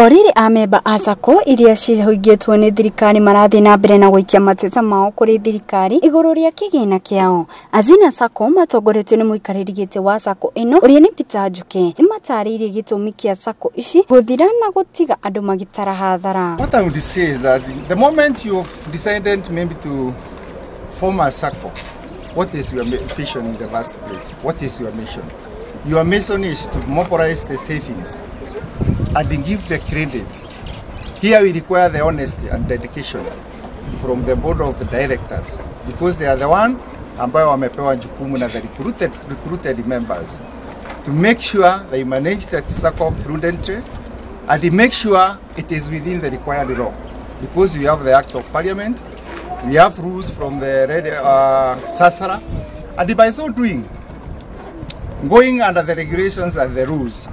Oriri amemba a Sacco iria cihoigĩtwo nĩ thirikari marathi na mbere na gũikia mateta mao kũrĩ thirikari igũrũ rĩa kĩgĩna kĩao. Azina Sacco matongoretio nĩ mũikarĩri gĩtĩ wa Sacco ĩno ũrĩa nĩ Peter Njuki nĩ matarĩirie gĩtũmi kĩa Sacco ici gũthira na gũtiga andũ magĩtara hathara. What I would say is that the moment you've decided maybe to form a Sacco, what is your vision in the first place? What is your mission? Your mission is to mobilize the savings and give the credit. Here we require the honesty and dedication from the board of directors, because they are the one ambao wamepewa jukumu na the recruited members to make sure they manage that Sacco prudently and make sure it is within the required law, because we have the Act of Parliament, we have rules from the SASRA, and by so doing, going under the regulations and the rules,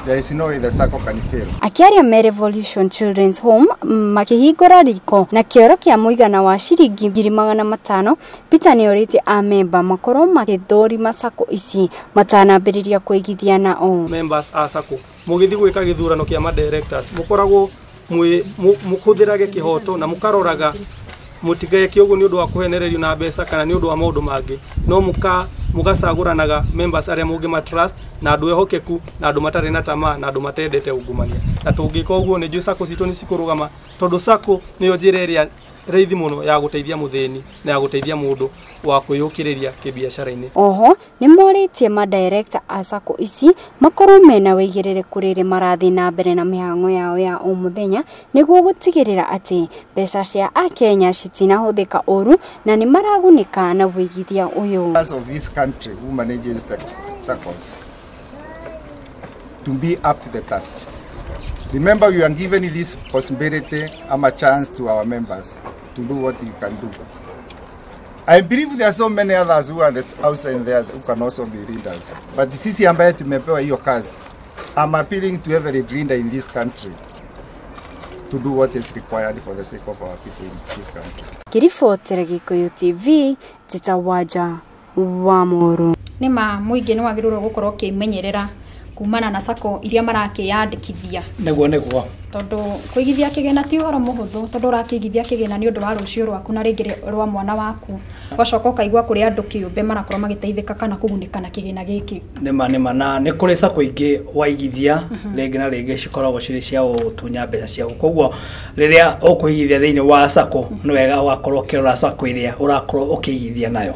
there is no way the Sacco can fail. Akiaria me Revolution Children's Home makihingũra riko na kĩoro kĩa mũigana wa ciringi 500,000, Peter nĩ orĩtie amemba makorwo magĩthũrima Sacco ici matanambĩrĩria kũigithia na o. Members a Sacco mũgĩthi gwĩka gĩthurano kĩa directors mũkoragwo mũhũthĩrage kĩhoto na mũkaroraga mutigeke ũguo nĩ ũndũ wa kũhenererio na mbeca kana nĩ ũndũ wa maũndũ mangĩ, no mugacagũranaga members arĩa mũngĩ trust na andũ ehokeku na andũ matarĩ na tamaa na andũ matendete ungumania, na tũngĩka ũguo nĩ njũĩ Sacco citũ nĩ cikũrũgama, tondũ Sacco nĩyo njĩra ĩrĩa raithi mũno ya gũteithia mũthĩni na ya gũteithia mũndũ wa kwĩyũkĩrĩria kĩbiacara-inĩ. Oho nĩ morĩtie ma director a Sacco ici makorwo mena wĩigĩrĩrĩku rĩrĩ marathi na mbere na mĩhang'o yao ya o mũthenya nĩguo gũtigĩrĩra atĩ mbeca cia Akenya citinahũthĩka ũru na nĩ maragunĩka na wĩigithia ũyũ. As of this country who manages the Saccos to be up to the task. Remember, we are given this possibility and a chance to our members to do what we can do. I believe there are so many others who are outside there who can also be leaders. But sisi ambaye tumepewa hiyo kazi, I'm appealing to every leader in this country to do what is required for the sake of our people in this country. Kiribotera Gikuyu TV, titawaja wa Mohoro. Nima muingi no agirwo gukorwo kimenyerera kumana na Sacco iria marakĩyandĩkithia negwo tondu kuigithia kĩgĩna ti ũhoro mũhũthũ, tondu ũrakĩigithia kĩgĩna nĩ ũndũ wa rũciũ rwaku na rĩngĩ rwa mwana waku, ũgacoka ũkaigua kũrĩ andũ kĩũmbe marakorwo magĩteithĩka kana kũgunĩka na kĩgĩna gĩkĩ. Nĩma na nĩ kũrĩ Sacco ingĩ waigithia rĩngĩ na rĩngĩ cikoragwo cirĩ cia ũtunya mbeca ciaku, koguo rĩrĩa ũkũigithia thĩinĩ wa Sacco nĩ wega ũgakorwo ũkĩrora Sacco ĩrĩa ũrakorwo ũkĩigithia nayo.